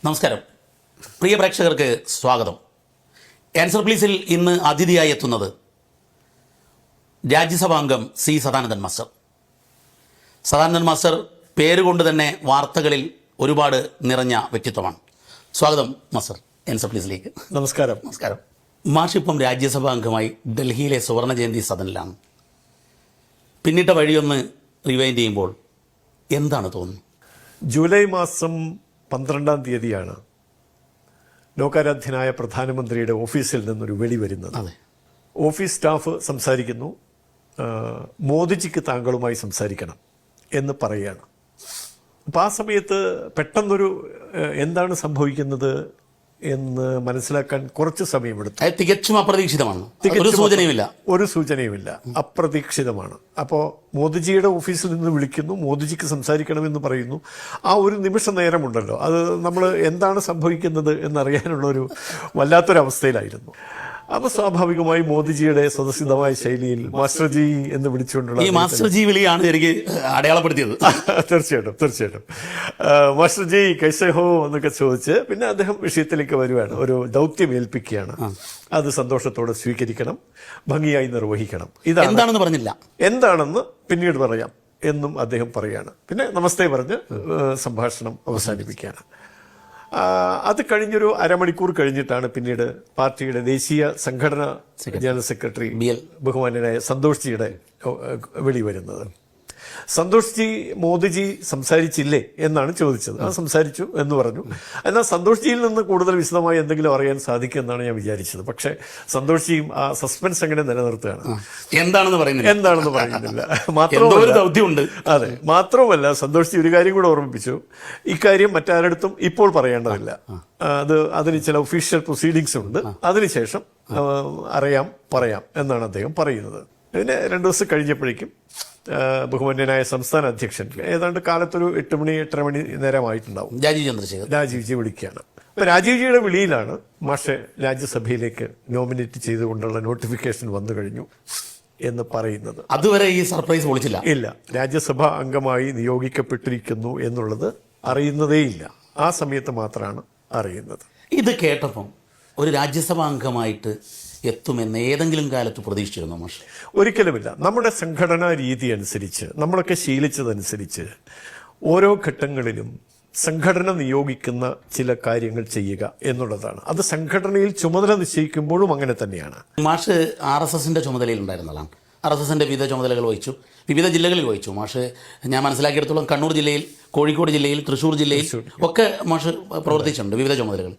നമസ്കാരം, പ്രിയ പ്രേക്ഷകർക്ക് സ്വാഗതം. ആൻസർ പ്ലീസിൽ ഇന്ന് അതിഥിയായി എത്തുന്നത് രാജ്യസഭാംഗം C Sadanandan master. Sadanandan master പേരുകൊണ്ട് തന്നെ വാർത്തകളിൽ ഒരുപാട് നിറഞ്ഞ വ്യക്തിത്വമാണ്. സ്വാഗതം മാസ്റ്റർ ആൻസർ പ്ലീസിലേക്ക്. നമസ്കാരം. നമസ്കാരം. മാഷിപ്പം രാജ്യസഭാ അംഗമായി ഡൽഹിയിലെ സുവർണ ജയന്തി സദനിലാണ്. പിന്നിട്ട വഴിയൊന്ന് റിവൈൻഡ് ചെയ്യുമ്പോൾ എന്താണ് തോന്നുന്നത്? ജൂലൈ മാസം 12-ാം തീയതിയാണ് ലോകാരാധ്യനായ പ്രധാനമന്ത്രിയുടെ ഓഫീസിൽ നിന്നൊരു വിളി വരുന്നത്. ഓഫീസ് സ്റ്റാഫ് സംസാരിക്കുന്നു, മോദിജിക്ക് താങ്കളുമായി സംസാരിക്കണം എന്ന് പറയുകയാണ്. അപ്പോൾ ആ സമയത്ത് പെട്ടെന്നൊരു എന്താണ് സംഭവിക്കുന്നത് എന്ന് മനസ്സിലാക്കാൻ കുറച്ച് സമയമെടുത്തു. തികച്ചും അപ്രതീക്ഷിതമാണ്. ഒരു സൂചനയുമില്ല. അപ്രതീക്ഷിതമാണ്. അപ്പോൾ മോദിജിയുടെ ഓഫീസിൽ നിന്ന് വിളിക്കുന്നു, മോദിജിക്ക് സംസാരിക്കണമെന്ന് പറയുന്നു. ആ ഒരു നിമിഷ നേരമുണ്ടല്ലോ, അത് നമ്മൾ എന്താണ് സംഭവിക്കുന്നത് എന്നറിയാനുള്ളൊരു വല്ലാത്തൊരവസ്ഥയിലായിരുന്നു. അപ്പോൾ സ്വാഭാവികമായി മോദിജിയുടെ സ്വതസിദ്ധമായ ശൈലിയിൽ മാസ്റ്റർജി എന്ന് വിളിച്ചുകൊണ്ടുള്ള ഈ മാസ്റ്റർജി വിളിയാണ് എനിക്ക് അടയാളപ്പെടുത്തിയത്. തീർച്ചയായിട്ടും മാസ്റ്റർജി കൈസേ ഹോ എന്നൊക്കെ ചോദിച്ച് പിന്നെ അദ്ദേഹം വിഷയത്തിലേക്ക് വരുവാണ്. ഒരു ദൗത്യം ഏൽപ്പിക്കുകയാണ്. അത് സന്തോഷത്തോടെ സ്വീകരിക്കണം, ഭംഗിയായി നിർവഹിക്കണം. എന്താണെന്ന് പറഞ്ഞില്ല, എന്താണെന്ന് പിന്നീട് പറയാം എന്നും അദ്ദേഹം പറയുകയാണ്. പിന്നെ നമസ്തേ പറഞ്ഞ് സംഭാഷണം അവസാനിപ്പിക്കുകയാണ്. അത് കഴിഞ്ഞൊരു അരമണിക്കൂർ കഴിഞ്ഞിട്ടാണ് പിന്നീട് പാർട്ടിയുടെ ദേശീയ സംഘടനാ ജനറൽ സെക്രട്ടറി ബഹുമാന്യനായ സന്തോഷ് ജിയുടെ വിളി വരുന്നത്. സന്തോഷ് ജി മോദിജി സംസാരിച്ചില്ലേ എന്നാണ് ചോദിച്ചത്. സംസാരിച്ചു എന്ന് പറഞ്ഞു. എന്നാൽ സന്തോഷ് ജിയിൽ നിന്ന് കൂടുതൽ വിശദമായി എന്തെങ്കിലും അറിയാൻ സാധിക്കും എന്നാണ് ഞാൻ വിചാരിച്ചത്. പക്ഷേ സന്തോഷ് ജിയും ആ സസ്പെൻസ് അങ്ങനെ നിലനിർത്തുകയാണ്. എന്താണെന്ന് പറയുന്നില്ല. മാത്രവുമല്ല സന്തോഷ് ജി ഒരു കാര്യം കൂടെ ഓർമ്മിപ്പിച്ചു. ഇക്കാര്യം മറ്റാരടുത്തും ഇപ്പോൾ പറയേണ്ടതില്ല. അതിന് ചില ഒഫീഷ്യൽ പ്രൊസീഡിങ്സ് ഉണ്ട്. അതിനുശേഷം പറയാം എന്നാണ് അദ്ദേഹം പറയുന്നത്. പിന്നെ 2 ദിവസം കഴിഞ്ഞപ്പോഴേക്കും ബഹുമാന്യനായ സംസ്ഥാന അധ്യക്ഷൻ ഏതാണ്ട് കാലത്തൊരു 8 മണി 8:30 മണി നേരമായിട്ടുണ്ടാവും, രാജീവ് ജി വിളിക്കുകയാണ്. അപ്പൊ രാജീവ് ജിയുടെ വിളിയിലാണ് മാഷെ രാജ്യസഭയിലേക്ക് നോമിനേറ്റ് ചെയ്തുകൊണ്ടുള്ള നോട്ടിഫിക്കേഷൻ വന്നു കഴിഞ്ഞു എന്ന് പറയുന്നത്. അതുവരെ ഈ സർപ്രൈസ് പൊളിച്ചില്ല. ഇല്ല, രാജ്യസഭാ അംഗമായി നിയോഗിക്കപ്പെട്ടിരിക്കുന്നു എന്നുള്ളത് അറിയുന്നതേയില്ല. ആ സമയത്ത് മാത്രമാണ് അറിയുന്നത്. ഇത് കേട്ടപ്പം ഒരു രാജ്യസഭാ അംഗമായിട്ട് എത്തുമെന്ന് ഏതെങ്കിലും കാലത്ത് പ്രതീക്ഷിച്ചിരുന്നു മാഷ്? ഒരിക്കലുമില്ല. നമ്മുടെ സംഘടനാ രീതി അനുസരിച്ച്, നമ്മളൊക്കെ ശീലിച്ചതനുസരിച്ച് ഓരോ ഘട്ടങ്ങളിലും സംഘടന നിയോഗിക്കുന്ന ചില കാര്യങ്ങൾ ചെയ്യുക എന്നുള്ളതാണ്. അത് സംഘടനയിൽ ചുമതല നിശ്ചയിക്കുമ്പോഴും അങ്ങനെ തന്നെയാണ്. മാഷ് RSSന്റെ ചുമതലയിൽ ഉണ്ടായിരുന്നതാണ്. RSSന്റെ വിവിധ ചുമതലകൾ വഹിച്ചു, വിവിധ ജില്ലകളിൽ വഹിച്ചു. മാഷ് ഞാൻ മനസ്സിലാക്കിയെടുത്തോളം കണ്ണൂർ ജില്ലയിൽ, കോഴിക്കോട് ജില്ലയിൽ, തൃശ്ശൂർ ജില്ലയിൽ ഒക്കെ മാഷ് പ്രവർത്തിച്ചിട്ടുണ്ട് വിവിധ ചുമതലകൾ.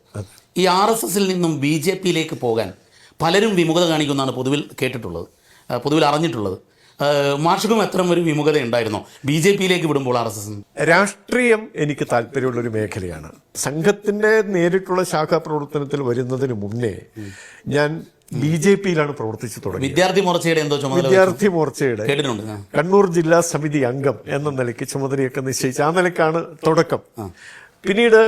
ഈ RSSൽ നിന്നും BJPയിലേക്ക് പോകാൻ പലരും വിമുഖത കാണിക്കുമെന്നാണ് പൊതുവിൽ കേട്ടിട്ടുള്ളത്, പൊതുവിൽ അറിഞ്ഞിട്ടുള്ളത്. മാഷുക്കും അത്തരം ഒരു വിമുഖത ഉണ്ടായിരുന്നോ BJPയിലേക്ക് വിടുമ്പോൾ? RSS രാഷ്ട്രീയം എനിക്ക് താല്പര്യമുള്ളൊരു മേഖലയാണ്. സംഘത്തിന്റെ നേരിട്ടുള്ള ശാഖാ പ്രവർത്തനത്തിൽ വരുന്നതിന് മുന്നേ ഞാൻ BJPയിലാണ് പ്രവർത്തിച്ചു തുടങ്ങി. വിദ്യാർത്ഥി മോർച്ചയുടെ കണ്ണൂർ ജില്ലാ സമിതി അംഗം എന്ന നിലയ്ക്ക് ചുമതലയൊക്കെ നിശ്ചയിച്ച് ആ നിലയ്ക്കാണ് തുടക്കം. പിന്നീട്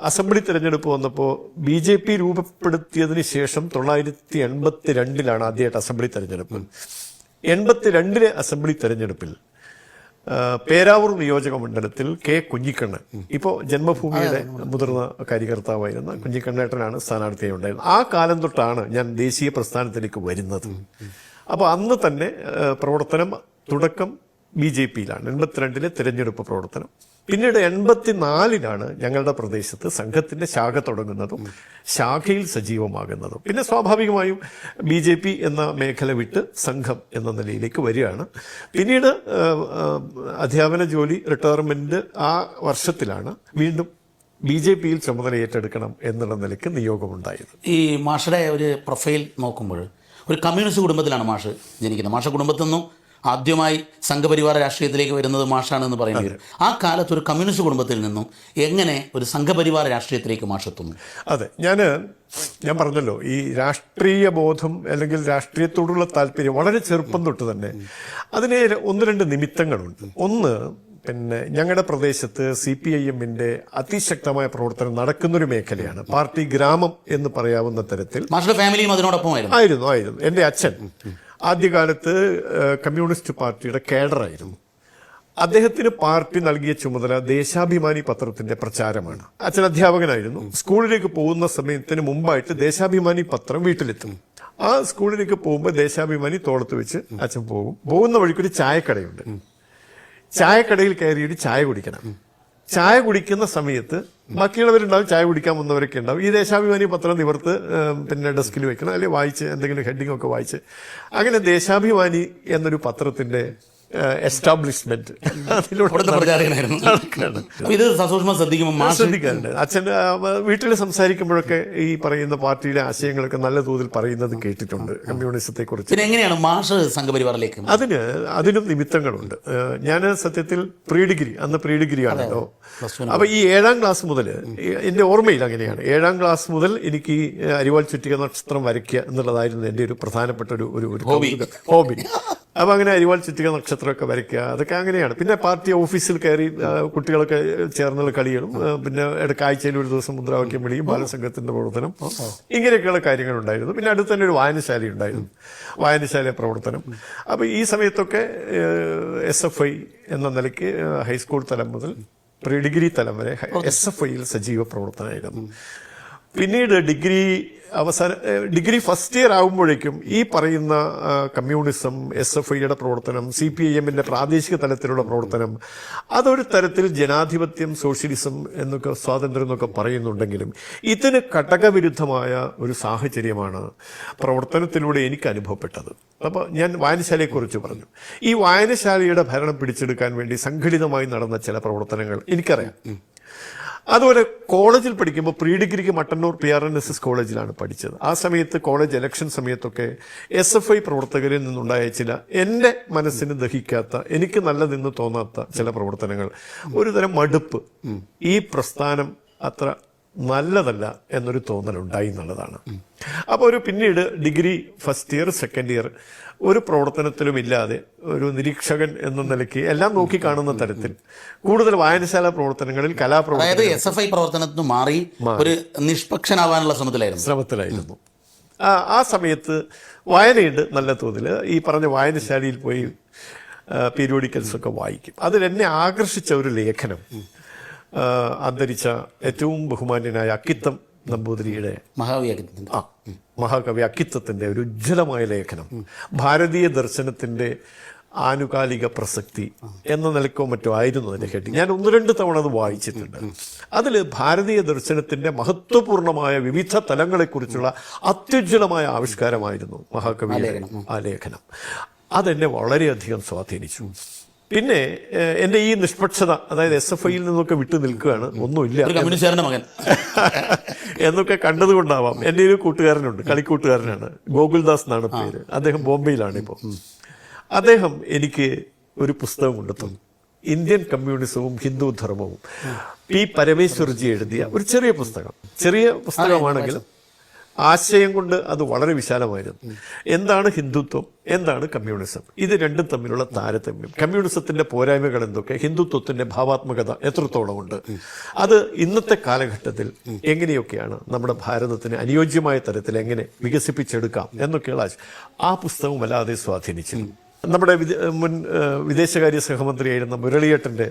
അസംബ്ലി തെരഞ്ഞെടുപ്പ് വന്നപ്പോൾ BJP രൂപപ്പെടുത്തിയതിന് ശേഷം 1982 ആദ്യമായിട്ട് അസംബ്ലി തെരഞ്ഞെടുപ്പ്. 82 അസംബ്ലി തെരഞ്ഞെടുപ്പിൽ പേരാവൂർ നിയോജക മണ്ഡലത്തിൽ K. കുഞ്ഞിക്കണ്ണൻ, ഇപ്പോൾ ജന്മഭൂമിയുടെ മുതിർന്ന കാര്യകർത്താവായിരുന്ന കുഞ്ഞിക്കണ്ണേട്ടനാണ് സ്ഥാനാർത്ഥിയായി ഉണ്ടായിരുന്നത്. ആ കാലം തൊട്ടാണ് ഞാൻ ദേശീയ പ്രസ്ഥാനത്തിലേക്ക് വരുന്നത്. അപ്പോൾ അന്ന് തന്നെ പ്രവർത്തനം തുടക്കം BJPയിലാണ്. 82 തെരഞ്ഞെടുപ്പ് പ്രവർത്തനം. പിന്നീട് 84 ഞങ്ങളുടെ പ്രദേശത്ത് സംഘത്തിന്റെ ശാഖ തുടങ്ങുന്നതും ശാഖയിൽ സജീവമാകുന്നതും. പിന്നെ സ്വാഭാവികമായും BJP എന്ന മേഖല വിട്ട് സംഘം എന്ന നിലയിലേക്ക് വരികയാണ്. പിന്നീട് അധ്യാപന ജോലി റിട്ടയർമെന്റ് ആ വർഷത്തിലാണ് വീണ്ടും BJPയിൽ ചുമതല ഏറ്റെടുക്കണം എന്നുള്ള നിലയ്ക്ക് നിയോഗമുണ്ടായത്. ഈ മാഷയുടെ ഒരു പ്രൊഫൈൽ നോക്കുമ്പോൾ ഒരു കമ്മ്യൂണിസ്റ്റ് കുടുംബത്തിലാണ് മാഷ് ജനിക്കുന്നത്. മാഷ കുടുംബത്തിൽ നിന്നും ആദ്യമായി സംഘപരിവാര രാഷ്ട്രീയത്തിലേക്ക് വരുന്നത് മാഷാണെന്ന് പറയുന്നത്. ആ കാലത്ത് ഒരു കമ്മ്യൂണിസ്റ്റ് കുടുംബത്തിൽ നിന്നും എങ്ങനെ ഒരു സംഘപരിവാര രാഷ്ട്രീയത്തിലേക്ക് മാഷെത്തുന്നു? അതെ, ഞാൻ പറഞ്ഞല്ലോ, ഈ രാഷ്ട്രീയ ബോധം അല്ലെങ്കിൽ രാഷ്ട്രീയത്തോടുള്ള താല്പര്യം വളരെ ചെറുപ്പം തൊട്ട് തന്നെ. അതിന് 1-2 നിമിത്തങ്ങളുണ്ട്. ഒന്ന്, പിന്നെ ഞങ്ങളുടെ പ്രദേശത്ത് CPIMന്റെ അതിശക്തമായ പ്രവർത്തനം നടക്കുന്നൊരു മേഖലയാണ്. പാർട്ടി ഗ്രാമം എന്ന് പറയാവുന്ന തരത്തിൽ. മാഷയുടെ ഫാമിലിയും അതിനോടൊപ്പം ആയിരുന്നു. എൻ്റെ അച്ഛൻ ആദ്യകാലത്ത് കമ്മ്യൂണിസ്റ്റ് പാർട്ടിയുടെ കേഡറായിരുന്നു. അദ്ദേഹത്തിന് പാർട്ടി നൽകിയ ചുമതല ദേശാഭിമാനി പത്രത്തിന്റെ പ്രചാരമാണ്. അച്ഛൻ അധ്യാപകനായിരുന്നു. സ്കൂളിലേക്ക് പോകുന്ന സമയത്തിന് മുമ്പായിട്ട് ദേശാഭിമാനി പത്രം വീട്ടിലെത്തും. ആ സ്കൂളിലേക്ക് പോകുമ്പോൾ ദേശാഭിമാനി തോളത്ത് വെച്ച് അച്ഛൻ പോകും. പോകുന്ന വഴിക്കൊരു ചായക്കടയുണ്ട്. ചായക്കടയിൽ കയറിയിട്ട് ചായ കുടിക്കണം. ചായ കുടിക്കുന്ന സമയത്ത് ബാക്കിയുള്ളവരുണ്ടാവും, ചായ കുടിക്കാൻ വന്നവരൊക്കെ ഉണ്ടാവും. ഈ ദേശാഭിമാനി പത്രം നിവർത്ത് പിന്നെ ഡെസ്കിൽ വെക്കണം, അല്ലെങ്കിൽ വായിച്ച് എന്തെങ്കിലും ഹെഡിങ് ഒക്കെ വായിച്ച്. അങ്ങനെ ദേശാഭിമാനി എന്നൊരു പത്രത്തിന്റെ എസ്റ്റാബ്ലിഷ്മെന്റ് അതിലൂടെ നടക്കുകയാണ്. ഇത് സസൂക്ഷ്മം ശ്രദ്ധിക്കാറുണ്ട്. അച്ഛൻ വീട്ടിൽ സംസാരിക്കുമ്പോഴൊക്കെ ഈ പറയുന്ന പാർട്ടിയിലെ ആശയങ്ങളൊക്കെ നല്ല തോതിൽ പറയുന്നത് കേട്ടിട്ടുണ്ട്, കമ്മ്യൂണിസത്തെ കുറിച്ച്. പിന്നെ എങ്ങനെയാണ് മാഷ് സംഘപരിവാറിലേക്ക്? അതിനും നിമിത്തങ്ങളുണ്ട്. ഞാൻ സത്യത്തിൽ പ്രീ ഡിഗ്രി ആണല്ലോ. അപ്പൊ ഈ 7ാം ക്ലാസ് മുതൽ എന്റെ ഓർമ്മയിൽ അങ്ങനെയാണ്. 7ാം ക്ലാസ് മുതൽ എനിക്ക് അരിവാൾ ചുറ്റിക നക്ഷത്രം വരയ്ക്കുക എന്നുള്ളതായിരുന്നു എന്റെ ഒരു പ്രധാനപ്പെട്ട ഒരു ഹോബി. അപ്പൊ അങ്ങനെ അരിവാൾ ചുറ്റിക നക്ഷത്രമൊക്കെ വരയ്ക്കുക, അതൊക്കെ അങ്ങനെയാണ്. പിന്നെ പാർട്ടി ഓഫീസിൽ കയറി കുട്ടികളൊക്കെ ചേർന്നുള്ള കളികളും, പിന്നെ ഇടയ്ക്ക് ആഴ്ചയിൽ ഒരു ദിവസം മുദ്രാവാക്യം വിളിയും, ബാലസംഘത്തിന്റെ പ്രവർത്തനം, ഇങ്ങനെയൊക്കെയുള്ള കാര്യങ്ങളുണ്ടായിരുന്നു. പിന്നെ അടുത്ത് തന്നെ ഒരു വായനശാല ഉണ്ടായിരുന്നു, വായനശാല പ്രവർത്തനം. അപ്പൊ ഈ സമയത്തൊക്കെ SFI എന്ന നിലയ്ക്ക് ഹൈസ്കൂൾ തലം മുതൽ പ്രീ ഡിഗ്രി തലം വരെ SFIയിൽ സജീവ പ്രവർത്തനമായിരുന്നു. പിന്നീട് ഡിഗ്രി ഫസ്റ്റ് ഇയർ ആകുമ്പോഴേക്കും ഈ പറയുന്ന കമ്മ്യൂണിസം, SFIയുടെ പ്രവർത്തനം, CPIMന്റെ പ്രാദേശിക തലത്തിലുള്ള പ്രവർത്തനം, അതൊരു തരത്തിൽ ജനാധിപത്യം, സോഷ്യലിസം എന്നൊക്കെ സ്വാതന്ത്ര്യം എന്നൊക്കെ പറയുന്നുണ്ടെങ്കിലും ഇതിന് ഘടകവിരുദ്ധമായ ഒരു സാഹചര്യമാണ് പ്രവർത്തനത്തിലൂടെ എനിക്ക് അനുഭവപ്പെട്ടത്. അപ്പോൾ ഞാൻ വായനശാലയെക്കുറിച്ച് പറഞ്ഞു. ഈ വായനശാലയുടെ ഭരണം പിടിച്ചെടുക്കാൻ വേണ്ടി സംഘടിതമായി നടന്ന ചില പ്രവർത്തനങ്ങൾ എനിക്കറിയാം. അതുപോലെ കോളേജിൽ പഠിക്കുമ്പോൾ പ്രീ ഡിഗ്രിക്ക് മട്ടന്നൂർ PRNSS കോളേജിലാണ് പഠിച്ചത്. ആ സമയത്ത് കോളേജ് ഇലക്ഷൻ സമയത്തൊക്കെ SFI പ്രവർത്തകരിൽ നിന്നുണ്ടായ ചില എൻ്റെ മനസ്സിന് ദഹിക്കാത്ത, എനിക്ക് നല്ലതെന്ന് തോന്നാത്ത ചില പ്രവർത്തനങ്ങൾ, ഒരുതരം മടുപ്പ്, ഈ പ്രസ്ഥാനം അത്ര നല്ലതല്ല എന്നൊരു തോന്നലുണ്ടായി എന്നുള്ളതാണ്. അപ്പോൾ പിന്നീട് degree first year second year ഒരു പ്രവർത്തനത്തിലും ഇല്ലാതെ ഒരു നിരീക്ഷകൻ എന്ന നിലയ്ക്ക് എല്ലാം നോക്കിക്കാണുന്ന തരത്തിൽ കൂടുതൽ വായനശാല പ്രവർത്തനങ്ങളിൽ, SFI പ്രവർത്തനത്തിന് മാറി ഒരു നിഷ്പക്ഷനാവാനുള്ള ശ്രമത്തിലായിരുന്നു. ആ സമയത്ത് വായനയുണ്ട് നല്ല തോതിൽ. ഈ പറഞ്ഞ വായനശാലയിൽ പോയി പീരിയോഡിക്കൽസ് ഒക്കെ വായിക്കും. അതിൽ എന്നെ ആകർഷിച്ച ഒരു ലേഖനം അന്തരിച്ച ഏറ്റവും ബഹുമാന്യനായ അക്കിത്തം നമ്പൂതിരിയുടെ മഹാകവി അക്കിത്തത്തിന്റെ ഒരു ഉജ്ജ്വലമായ ലേഖനം, ഭാരതീയ ദർശനത്തിന്റെ ആനുകാലിക പ്രസക്തി എന്ന നിലക്കോ മറ്റോ ആയിരുന്നു അതിന്റെ ഹെഡിങ്. ഞാൻ 1-2 തവണ അത് വായിച്ചിട്ടുണ്ട്. അതിൽ ഭാരതീയ ദർശനത്തിന്റെ മഹത്വപൂർണമായ വിവിധ തലങ്ങളെക്കുറിച്ചുള്ള അത്യുജ്വലമായ ആവിഷ്കാരമായിരുന്നു മഹാകവിയുടെ ആ ലേഖനം. അതെന്നെ വളരെയധികം സ്വാധീനിച്ചു. പിന്നെ എന്റെ ഈ നിഷ്പക്ഷത, അതായത് SFIയിൽ നിന്നൊക്കെ വിട്ടു നിൽക്കുകയാണ്, ഒന്നുമില്ല എന്നൊക്കെ കണ്ടതുകൊണ്ടാവാം. എൻ്റെ ഒരു കൂട്ടുകാരനുണ്ട്, കളിക്കൂട്ടുകാരനാണ്, ഗോകുൽദാസ് എന്നാണ് പേര്. അദ്ദേഹം ബോംബെയിലാണ് ഇപ്പോൾ. അദ്ദേഹം എനിക്ക് ഒരു പുസ്തകം കൊണ്ടെത്തും, ഇന്ത്യൻ കമ്മ്യൂണിസവും ഹിന്ദു ധർമ്മവും. P. പരമേശ്വർജി എഴുതിയ ഒരു ചെറിയ പുസ്തകമാണെങ്കിലും ആശയം കൊണ്ട് അത് വളരെ വിശാലമായിരുന്നു. എന്താണ് ഹിന്ദുത്വം, എന്താണ് കമ്മ്യൂണിസം, ഇത് രണ്ടും തമ്മിലുള്ള താരതമ്യം, കമ്മ്യൂണിസത്തിന്റെ പോരായ്മകൾ എന്തൊക്കെ, ഹിന്ദുത്വത്തിന്റെ ഭാവാത്മകത എത്രത്തോളം ഉണ്ട്, അത് ഇന്നത്തെ കാലഘട്ടത്തിൽ എങ്ങനെയൊക്കെയാണ് നമ്മുടെ ഭാരതത്തിന് അനുയോജ്യമായ തരത്തിൽ എങ്ങനെ വികസിപ്പിച്ചെടുക്കാം എന്നൊക്കെയുള്ള ആ പുസ്തകം വല്ലാതെ സ്വാധീനിച്ചു. നമ്മുടെ മുൻ വിദേശകാര്യ സഹമന്ത്രിയായിരുന്ന മുരളിയേട്ടന്റെ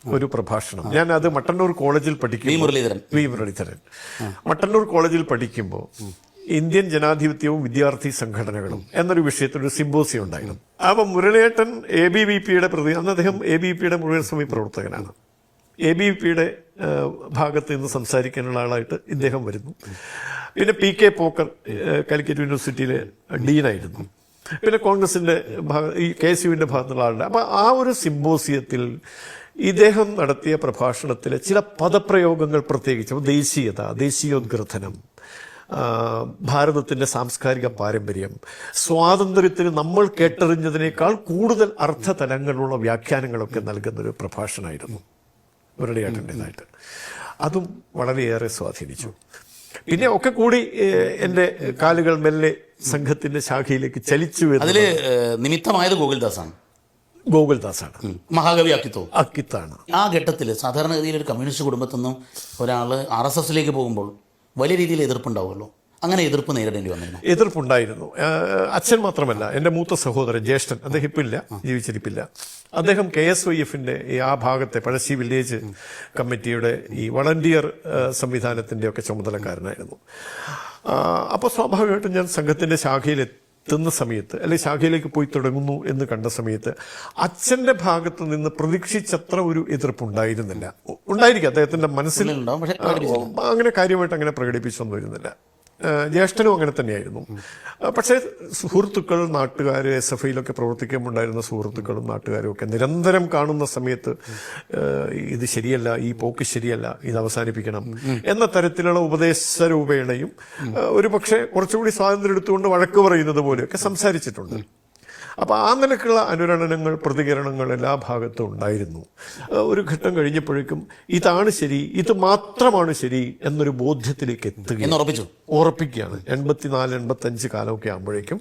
ഒരു പ്രഭാഷണം, ഞാൻ അത് മട്ടന്നൂർ കോളേജിൽ പഠിക്കുമ്പോൾ, വി മുരളീധരൻ മട്ടന്നൂർ കോളേജിൽ പഠിക്കുമ്പോൾ ഇന്ത്യൻ ജനാധിപത്യവും വിദ്യാർത്ഥി സംഘടനകളും എന്നൊരു വിഷയത്തിൽ ഒരു സിമ്പോസിയം ഉണ്ടായിരുന്നു. അപ്പം മുരളിയേട്ടൻ ABVPയുടെ അന്ന് അദ്ദേഹം ABVPയുടെ മുഴുവൻ സമയ പ്രവർത്തകനാണ്. ABVPയുടെ ഭാഗത്ത് നിന്ന് സംസാരിക്കാനുള്ള ആളായിട്ട് ഇദ്ദേഹം വരുന്നു. പിന്നെ PK പോക്കർ കാലിക്കറ്റ് യൂണിവേഴ്സിറ്റിയിലെ ഡീനായിരുന്നു. പിന്നെ കോൺഗ്രസിന്റെ ഈ KSUവിന്റെ ഭാഗത്തുള്ള ആളുടെ. അപ്പൊ ആ ഒരു സിമ്പോസിയത്തിൽ ഇദ്ദേഹം നടത്തിയ പ്രഭാഷണത്തിലെ ചില പദപ്രയോഗങ്ങൾ, പ്രത്യേകിച്ച് ദേശീയത, ദേശീയോദ്ഗ്രഥനം, ഭാരതത്തിന്റെ സാംസ്കാരിക പാരമ്പര്യം, സ്വാതന്ത്ര്യത്തിന് നമ്മൾ കേട്ടറിഞ്ഞതിനേക്കാൾ കൂടുതൽ അർത്ഥതലങ്ങളുള്ള വ്യാഖ്യാനങ്ങളൊക്കെ നൽകുന്നൊരു പ്രഭാഷണമായിരുന്നു മുരളിയേട്ടൻ്റെതായിട്ട്. അതും വളരെയേറെ സ്വാധീനിച്ചു. പിന്നെ ഒക്കെ കൂടി എൻ്റെ കാലുകൾ മെല്ലെ സംഘത്തിന്റെ ശാഖയിലേക്ക് ചലിച്ചു. അതില് നിമിത്തമായത് ഗോകുൽദാസാണ്, മഹാകവി അക്കിത്താണ്. ആ ഘട്ടത്തിൽ സാധാരണഗതിയിൽ ഒരു കമ്മ്യൂണിസ്റ്റ് കുടുംബത്തിൽ നിന്നും ഒരാൾ RSSലേക്ക് പോകുമ്പോൾ വലിയ രീതിയിൽ എതിർപ്പുണ്ടാവുമല്ലോ. അങ്ങനെ എതിർപ്പ് നേരിടേണ്ടി വന്നിരുന്നു? എതിർപ്പുണ്ടായിരുന്നു. അച്ഛൻ മാത്രമല്ല, എൻ്റെ മൂത്ത സഹോദരൻ ജ്യേഷ്ഠൻ, അദ്ദേഹം ഇപ്പില്ല, ജീവിച്ചിരിപ്പില്ല. അദ്ദേഹം KSYF-ന്റെ ആ ഭാഗത്തെ പഴശ്ശി വില്ലേജ് കമ്മിറ്റിയുടെ ഈ വളണ്ടിയർ സംവിധാനത്തിൻ്റെ ഒക്കെ ചുമതലക്കാരനായിരുന്നു. അപ്പോൾ സ്വാഭാവികമായിട്ടും ഞാൻ സംഘത്തിൻ്റെ ശാഖയിൽ എത്തുന്ന സമയത്ത്, അല്ലെങ്കിൽ ശാഖയിലേക്ക് പോയി തുടങ്ങുന്നു എന്ന് കണ്ട സമയത്ത് അച്ഛൻ്റെ ഭാഗത്ത് നിന്ന് പ്രതീക്ഷിച്ചത്ര ഒരു എതിർപ്പുണ്ടായിരുന്നില്ല. ഉണ്ടായിരിക്കും, അദ്ദേഹത്തിൻ്റെ മനസ്സിൽ അങ്ങനെ കാര്യമായിട്ട് അങ്ങനെ പ്രകടിപ്പിച്ചൊന്നും വരുന്നില്ല. ജ്യേഷ്ഠനും അങ്ങനെ തന്നെയായിരുന്നു. പക്ഷേ സുഹൃത്തുക്കൾ, നാട്ടുകാർ, SFIയിലൊക്കെ പ്രവർത്തിക്കുമ്പോണ്ടായിരുന്ന സുഹൃത്തുക്കളും നാട്ടുകാരും ഒക്കെ നിരന്തരം കാണുന്ന സമയത്ത് ഇത് ശരിയല്ല, ഈ പോക്ക് ശരിയല്ല, ഇത് അവസാനിപ്പിക്കണം എന്ന തരത്തിലുള്ള ഉപദേശ രൂപേണയും ഒരു പക്ഷേ കുറച്ചുകൂടി സ്വാതന്ത്ര്യം എടുത്തുകൊണ്ട് വഴക്ക് പറയുന്നത് പോലെയൊക്കെ സംസാരിച്ചിട്ടുണ്ട്. അപ്പോൾ ആ നിലക്കുള്ള അനുരണനങ്ങൾ, പ്രതികരണങ്ങൾ എല്ലാ ഭാഗത്തും ഉണ്ടായിരുന്നു. ഒരു ഘട്ടം കഴിഞ്ഞപ്പോഴേക്കും ഇതാണ് ശരി, ഇത് മാത്രമാണ് ശരി എന്നൊരു ബോധ്യത്തിലേക്ക് ഉറപ്പിക്കുകയാണ്. 84-85 കാലമൊക്കെ ആകുമ്പോഴേക്കും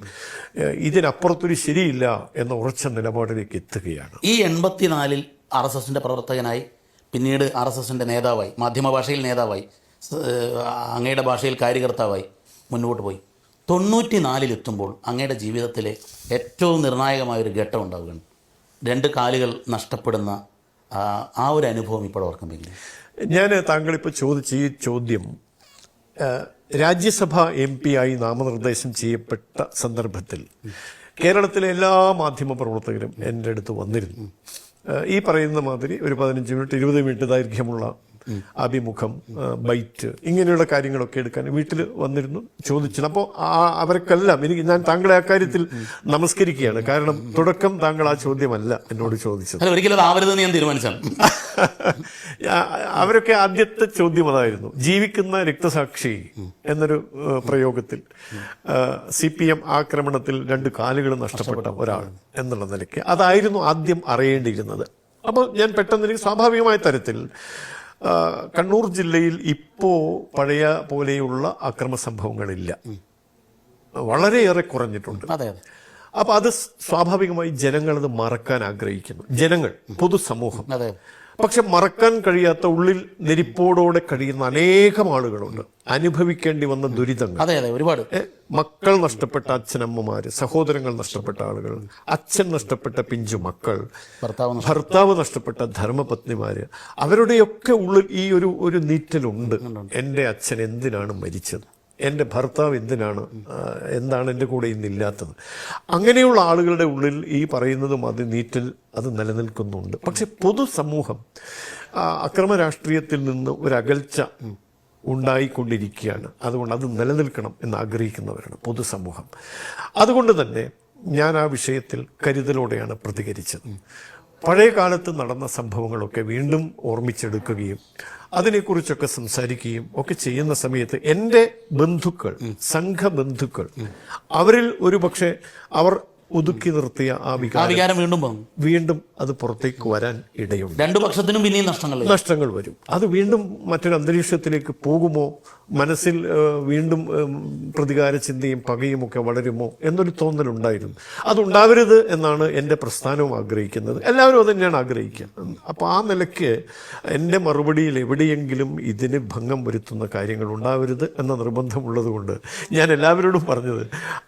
ഇതിനപ്പുറത്തൊരു ശരിയില്ല എന്ന ഉറച്ച നിലപാടിലേക്ക് എത്തുകയാണ്. ഈ 84-ൽ RSSന്റെ പ്രവർത്തകനായി, പിന്നീട് RSSന്റെ നേതാവായി, മാധ്യമഭാഷയിൽ നേതാവായി, അങ്ങയുടെ ഭാഷയിൽ കാര്യകർത്താവായി മുന്നോട്ട് പോയി. 94-ലെത്തുമ്പോൾ അങ്ങയുടെ ജീവിതത്തിലെ ഏറ്റവും നിർണായകമായൊരു ഘട്ടം ഉണ്ടാവുകയാണ്. 2 കാലുകൾ നഷ്ടപ്പെടുന്ന ആ ഒരു അനുഭവം ഇപ്പോൾ ഓർക്കുമെങ്കിൽ. ഞാൻ താങ്കളിപ്പോൾ ചോദിച്ച ഈ ചോദ്യം രാജ്യസഭ MP ആയി നാമനിർദ്ദേശം ചെയ്യപ്പെട്ട സന്ദർഭത്തിൽ കേരളത്തിലെ എല്ലാ മാധ്യമ പ്രവർത്തകരും എൻ്റെ അടുത്ത് വന്നിരുന്നു. ഈ പറയുന്ന മാതിരി ഒരു 15 മിനിറ്റ് 20 മിനിറ്റ് ദൈർഘ്യമുള്ള അഭിമുഖം, ബൈറ്റ്, ഇങ്ങനെയുള്ള കാര്യങ്ങളൊക്കെ എടുക്കാൻ വീട്ടിൽ വന്നിരുന്നു, ചോദിച്ചിരുന്നു. അപ്പോൾ അവർക്കെല്ലാം ഞാൻ താങ്കളെ അക്കാര്യത്തിൽ നമസ്കരിക്കുകയാണ്. കാരണം തുടക്കം താങ്കൾ ആ ചോദ്യമല്ല എന്നോട് ചോദിച്ചത്. അവരൊക്കെ ആദ്യത്തെ ചോദ്യം അതായിരുന്നു. ജീവിക്കുന്ന രക്തസാക്ഷി എന്നൊരു പ്രയോഗത്തിൽ CPM ആക്രമണത്തിൽ 2 കാലുകൾ നഷ്ടപ്പെട്ട ഒരാൾ എന്നുള്ള നിലയ്ക്ക് അതായിരുന്നു ആദ്യം അറിയേണ്ടിയിരുന്നത്. അപ്പോൾ ഞാൻ പെട്ടെന്ന് എനിക്ക് സ്വാഭാവികമായ തരത്തിൽ കണ്ണൂർ ജില്ലയിൽ ഇപ്പോൾ പഴയ പോലെയുള്ള അക്രമ സംഭവങ്ങളില്ല, വളരെയേറെ കുറഞ്ഞിട്ടുണ്ട്. അപ്പോൾ അത് സ്വാഭാവികമായി ജനങ്ങളത് മറക്കാൻ ആഗ്രഹിക്കുന്നു. ജനങ്ങൾ, പൊതുസമൂഹം. പക്ഷെ മറക്കാൻ കഴിയാത്ത, ഉള്ളിൽ നെരിപ്പോടോടെ കഴിയുന്ന അനേകം ആളുകളുണ്ട്. അനുഭവിക്കേണ്ടി വന്ന ദുരിതങ്ങൾ ഒരുപാട്. മക്കൾ നഷ്ടപ്പെട്ട അച്ഛനമ്മമാര്, സഹോദരങ്ങൾ നഷ്ടപ്പെട്ട ആളുകൾ, അച്ഛൻ നഷ്ടപ്പെട്ട പിഞ്ചു മക്കൾ, ഭർത്താവ് നഷ്ടപ്പെട്ട ധർമ്മപത്നിമാര്, അവരുടെയൊക്കെ ഉള്ളിൽ ഈ ഒരു നീറ്റലുണ്ട്. എൻ്റെ അച്ഛൻ എന്തിനാണ് മരിച്ചത്, എൻ്റെ ഭർത്താവ് എന്താണ് എൻ്റെ കൂടെ ഇന്നില്ലാത്തത്. അങ്ങനെയുള്ള ആളുകളുടെ ഉള്ളിൽ ഈ പറയുന്നതും അത് നീറ്റൽ അത് നിലനിൽക്കുന്നുണ്ട്. പക്ഷെ പൊതുസമൂഹം അക്രമ രാഷ്ട്രീയത്തിൽ നിന്ന് ഒരു അകൽച്ച ഉണ്ടായിക്കൊണ്ടിരിക്കുകയാണ്. അതുകൊണ്ട് അത് നിലനിൽക്കണം എന്ന് ആഗ്രഹിക്കുന്നവരാണ് പൊതുസമൂഹം. അതുകൊണ്ട് തന്നെ ഞാൻ ആ വിഷയത്തിൽ കരുതലോടെയാണ് പ്രതികരിച്ചത്. പഴയ കാലത്ത് നടന്ന സംഭവങ്ങളൊക്കെ വീണ്ടും ഓർമ്മിച്ചെടുക്കുകയും അതിനെക്കുറിച്ചൊക്കെ സംസാരിക്കുകയും ഒക്കെ ചെയ്യുന്ന സമയത്ത് എൻ്റെ ബന്ധുക്കൾ, സംഘബന്ധുക്കൾ, അവരിൽ ഒരു പക്ഷേ അവർ ഒതുക്കി നിർത്തിയ ആ വികാരം വീണ്ടും അത് പുറത്തേക്ക് വരാൻ ഇടയുണ്ട്. 2 പക്ഷത്തിനും പിന്നെയും നഷ്ടങ്ങൾ വരും. അത് വീണ്ടും മറ്റൊരു അന്തരീക്ഷത്തിലേക്ക് പോകുമോ, മനസ്സിൽ വീണ്ടും പ്രതികാര ചിന്തയും പകയും ഒക്കെ വളരുമോ എന്നൊരു തോന്നലുണ്ടായിരുന്നു. അതുണ്ടാവരുത് എന്നാണ് എൻ്റെ പ്രസ്ഥാനവും ആഗ്രഹിക്കുന്നത്. എല്ലാവരും അത് തന്നെയാണ് ആഗ്രഹിക്കുക. അപ്പോൾ ആ നിലയ്ക്ക് എൻ്റെ മറുപടിയിൽ എവിടെയെങ്കിലും ഇതിന് ഭംഗം വരുത്തുന്ന കാര്യങ്ങൾ ഉണ്ടാവരുത് എന്ന നിർബന്ധമുള്ളത് കൊണ്ട് ഞാൻ എല്ലാവരോടും പറഞ്ഞത്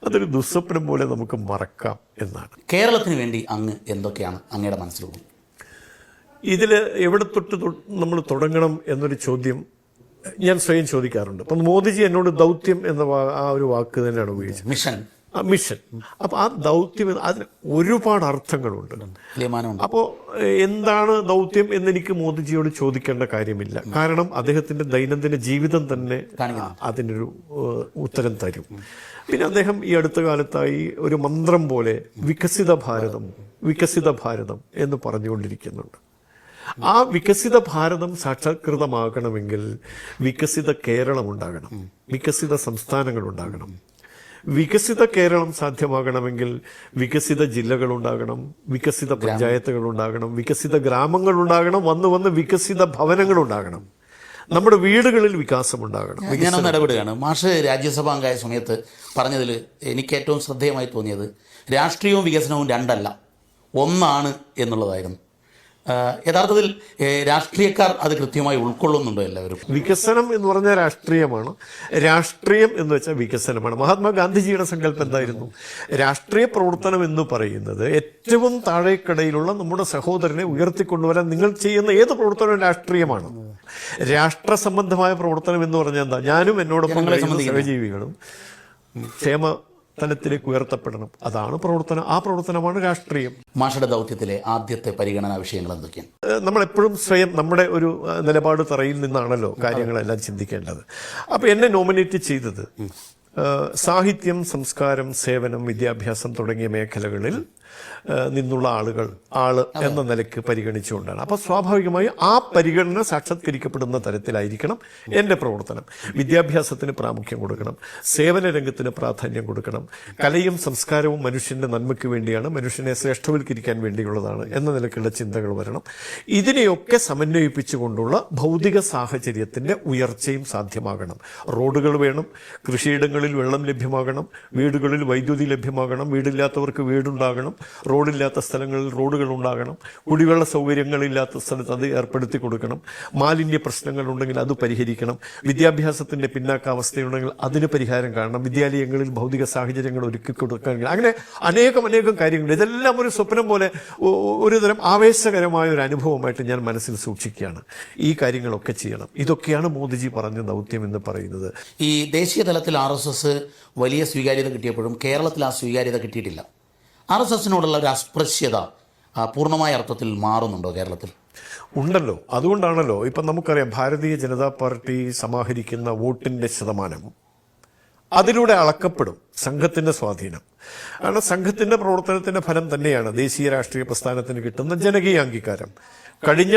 അതൊരു ദുസ്വപ്നം പോലെ നമുക്ക് മറക്കാം എന്നാണ്. കേരളത്തിന് വേണ്ടി അങ്ങ് എന്തൊക്കെയാണ് അങ്ങയുടെ മനസ്സിലുള്ളത്? ഇതിൽ എവിടെ തൊട്ട് നമ്മൾ തുടങ്ങണം എന്നൊരു ചോദ്യം ഞാൻ സ്വയം ചോദിക്കാറുണ്ട്. അപ്പം മോദിജി എന്നോട് ദൗത്യം എന്ന ആ ഒരു വാക്ക് തന്നെയാണ് ഉപയോഗിച്ചത്. മിഷൻ. അപ്പോൾ ആ ദൗത്യം അതിന് ഒരുപാട് അർത്ഥങ്ങളുണ്ട്. അപ്പോൾ എന്താണ് ദൗത്യം എന്നെനിക്ക് മോദിജിയോട് ചോദിക്കേണ്ട കാര്യമില്ല. കാരണം അദ്ദേഹത്തിന്റെ ദൈനംദിന ജീവിതം തന്നെ അതിനൊരു ഉത്തരം തരും. പിന്നെ അദ്ദേഹം ഈ അടുത്ത കാലത്തായി ഒരു മന്ത്രം പോലെ വികസിത ഭാരതം എന്ന് പറഞ്ഞുകൊണ്ടിരിക്കുന്നുണ്ട്. ആ വികസിത ഭാരതം സാക്ഷാത്കൃതമാകണമെങ്കിൽ വികസിത കേരളം ഉണ്ടാകണം, വികസിത സംസ്ഥാനങ്ങൾ ഉണ്ടാകണം. വികസിത കേരളം സാധ്യമാകണമെങ്കിൽ വികസിത ജില്ലകൾ ഉണ്ടാകണം, വികസിത പഞ്ചായത്തുകൾ ഉണ്ടാകണം, വികസിത ഗ്രാമങ്ങൾ ഉണ്ടാകണം, വന്ന് വികസിത ഭവനങ്ങൾ ഉണ്ടാകണം. നമ്മുടെ വീടുകളിൽ വികാസം ഉണ്ടാകണം. ഞാനൊന്ന് ഇടപെടുകയാണ്. മാഷ് രാജ്യസഭ അംഗമായ സമയത്ത് പറഞ്ഞതിൽ എനിക്ക് ഏറ്റവും ശ്രദ്ധേയമായി തോന്നിയത് രാഷ്ട്രീയവും വികസനവും 2 അല്ല, 1 എന്നുള്ളതായിരുന്നു. യഥാർത്ഥത്തിൽ രാഷ്ട്രീയക്കാർ അത് കൃത്യമായി ഉൾക്കൊള്ളുന്നുണ്ടോ എല്ലാവരും? വികസനം എന്ന് പറഞ്ഞാൽ രാഷ്ട്രീയമാണ്, രാഷ്ട്രീയം എന്ന് വെച്ചാൽ വികസനമാണ്. മഹാത്മാഗാന്ധിജിയുടെ സങ്കല്പം എന്തായിരുന്നു? രാഷ്ട്രീയ പ്രവർത്തനം എന്ന് പറയുന്നത് ഏറ്റവും താഴേക്കടയിലുള്ള നമ്മുടെ സഹോദരനെ ഉയർത്തിക്കൊണ്ടുവരാൻ നിങ്ങൾ ചെയ്യുന്ന ഏത് പ്രവർത്തനവും രാഷ്ട്രീയമാണ്. രാഷ്ട്ര സംബന്ധമായ പ്രവർത്തനം എന്ന് പറഞ്ഞാൽ എന്താ? ഞാനും എന്നോടൊപ്പം സഹജീവികളും ക്ഷേമ തലത്തിലേക്ക് ഉയർത്തപ്പെടണം. അതാണ് പ്രവർത്തനം. ആ പ്രവർത്തനമാണ് രാഷ്ട്രീയം. മാഷയുടെ ദൗത്യത്തിലെ ആദ്യത്തെ പരിഗണനാ വിഷയങ്ങൾ എന്തൊക്കെയാണ്? നമ്മളെപ്പോഴും സ്വയം നമ്മുടെ ഒരു നിലപാട് തറയിൽ നിന്നാണല്ലോ കാര്യങ്ങളെല്ലാം ചിന്തിക്കേണ്ടത്. അപ്പോൾ എന്നെ നോമിനേറ്റ് ചെയ്തത് സാഹിത്യം, സംസ്കാരം, സേവനം, വിദ്യാഭ്യാസം തുടങ്ങിയ മേഖലകളിൽ നിന്നുള്ള ആള് എന്ന നിലയ്ക്ക് പരിഗണിച്ചുകൊണ്ടാണ്. അപ്പോൾ സ്വാഭാവികമായി ആ പരിഗണന സാക്ഷാത്കരിക്കപ്പെടുന്ന തരത്തിലായിരിക്കണം എൻ്റെ പ്രവർത്തനം. വിദ്യാഭ്യാസത്തിന് പ്രാമുഖ്യം കൊടുക്കണം, സേവന രംഗത്തിന് പ്രാധാന്യം കൊടുക്കണം. കലയും സംസ്കാരവും മനുഷ്യന്റെ നന്മയ്ക്ക് വേണ്ടിയാണ്, മനുഷ്യനെ ശ്രേഷ്ഠവൽക്കരിക്കാൻ വേണ്ടിയുള്ളതാണ് എന്ന നിലയ്ക്കുള്ള ചിന്തകൾ വരണം. ഇതിനെയൊക്കെ സമന്വയിപ്പിച്ചുകൊണ്ടുള്ള ഭൗതിക സാഹചര്യത്തിന്റെ ഉയർച്ചയും സാധ്യമാകണം. റോഡുകൾ വേണം, കൃഷിയിടങ്ങളിൽ വെള്ളം ലഭ്യമാകണം, വീടുകളിൽ വൈദ്യുതി ലഭ്യമാകണം, വീടില്ലാത്തവർക്ക് വീടുണ്ടാകണം, റോഡില്ലാത്ത സ്ഥലങ്ങളിൽ റോഡുകൾ ഉണ്ടാകണം, കുടിവെള്ള സൗകര്യങ്ങളില്ലാത്ത സ്ഥലത്ത് അത് ഏർപ്പെടുത്തി കൊടുക്കണം, മാലിന്യ പ്രശ്നങ്ങൾ ഉണ്ടെങ്കിൽ അത് പരിഹരിക്കണം, വിദ്യാഭ്യാസത്തിന്റെ പിന്നാക്കാവസ്ഥയുണ്ടെങ്കിൽ അതിന് പരിഹാരം കാണണം, വിദ്യാലയങ്ങളിൽ ഭൗതിക സാഹചര്യങ്ങൾ ഒരുക്കി കൊടുക്കാൻ, അങ്ങനെ അനേകം കാര്യങ്ങൾ. ഇതെല്ലാം ഒരു സ്വപ്നം പോലെ ഒരുതരം ആവേശകരമായ ഒരു അനുഭവമായിട്ട് ഞാൻ മനസ്സിൽ സൂക്ഷിക്കുകയാണ്. ഈ കാര്യങ്ങളൊക്കെ ചെയ്യണം. ഇതൊക്കെയാണ് മോദിജി പറഞ്ഞ ദൗത്യം എന്ന് പറയുന്നത്. ഈ ദേശീയ തലത്തിൽ RSS വലിയ സ്വീകാര്യത കിട്ടിയപ്പോഴും കേരളത്തിൽ ആ സ്വീകാര്യത കിട്ടിയിട്ടില്ല. RSSനോടുള്ള ഒരു അസ്പൃശ്യത പൂർണ്ണമായ അർത്ഥത്തിൽ മാറുന്നുണ്ടോ കേരളത്തിൽ? ഉണ്ടല്ലോ. അതുകൊണ്ടാണല്ലോ ഇപ്പം നമുക്കറിയാം ഭാരതീയ ജനതാ പാർട്ടി സമാഹരിക്കുന്ന വോട്ടിൻ്റെ ശതമാനം അതിലൂടെ അളക്കപ്പെടും സംഘത്തിൻ്റെ സ്വാധീനം. കാരണം സംഘത്തിൻ്റെ പ്രവർത്തനത്തിൻ്റെ ഫലം തന്നെയാണ് ദേശീയ രാഷ്ട്രീയ പ്രസ്ഥാനത്തിന് കിട്ടുന്ന ജനകീയ അംഗീകാരം. കഴിഞ്ഞ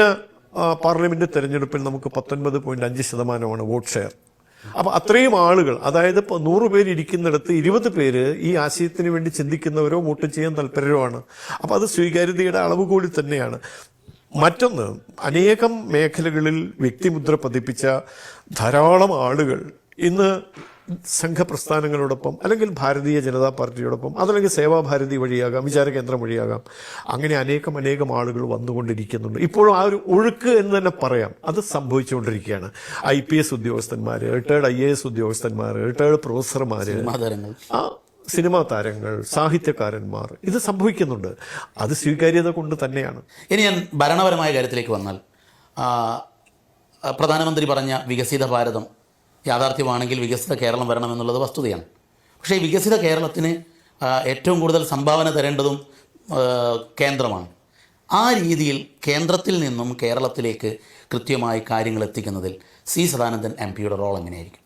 പാർലമെന്റ് തെരഞ്ഞെടുപ്പിൽ നമുക്ക് 19.5% വോട്ട് ഷെയർ. അപ്പം അത്രയും ആളുകൾ, അതായത് ഇപ്പോൾ 100 പേര് ഇരിക്കുന്നിടത്ത് 20 പേര് ഈ ആശയത്തിന് വേണ്ടി ചിന്തിക്കുന്നവരോ വോട്ട് ചെയ്യാൻ താല്പര്യമാണ്. അപ്പം അത് സ്വീകാര്യതയുടെ അളവ് കൂടി തന്നെയാണ്. മറ്റൊന്ന്, അനേകം മേഖലകളിൽ വ്യക്തിമുദ്ര പതിപ്പിച്ച ധാരാളം ആളുകൾ ഇന്ന് സംഘപ്രസ്ഥാനങ്ങളോടൊപ്പം അല്ലെങ്കിൽ ഭാരതീയ ജനതാ പാർട്ടിയോടൊപ്പം, അതല്ലെങ്കിൽ സേവാഭാരതി വഴിയാകാം, വിചാരകേന്ദ്രം വഴിയാകാം, അങ്ങനെ അനേകം ആളുകൾ വന്നുകൊണ്ടിരിക്കുന്നുണ്ട്. ഇപ്പോഴും ആ ഒരു ഒഴുക്ക് എന്ന് തന്നെ പറയാം, അത് സംഭവിച്ചുകൊണ്ടിരിക്കുകയാണ്. IPS ഉദ്യോഗസ്ഥന്മാർ, റിട്ടയർഡ് IAS ഉദ്യോഗസ്ഥന്മാർ, റിട്ടയർഡ് പ്രൊഫസർമാർ, സിനിമാ താരങ്ങൾ, സാഹിത്യകാരന്മാർ, ഇത് സംഭവിക്കുന്നുണ്ട്. അത് സ്വീകാര്യത കൊണ്ട് തന്നെയാണ്. ഇനി ഞാൻ ഭരണപരമായ കാര്യത്തിലേക്ക് വന്നാൽ, പ്രധാനമന്ത്രി പറഞ്ഞ വികസിത ഭാരതം യാഥാർത്ഥ്യമാണെങ്കിൽ വികസിത കേരളം വരണമെന്നുള്ളത് വസ്തുതയാണ്. പക്ഷേ ഈ വികസിത കേരളത്തിന് ഏറ്റവും കൂടുതൽ സംഭാവന തരേണ്ടതും കേന്ദ്രമാണ്. ആ രീതിയിൽ കേന്ദ്രത്തിൽ നിന്നും കേരളത്തിലേക്ക് കൃത്യമായി കാര്യങ്ങൾ എത്തിക്കുന്നതിൽ C. സദാനന്ദൻ MP-യുടെ റോൾ എങ്ങനെയായിരിക്കും?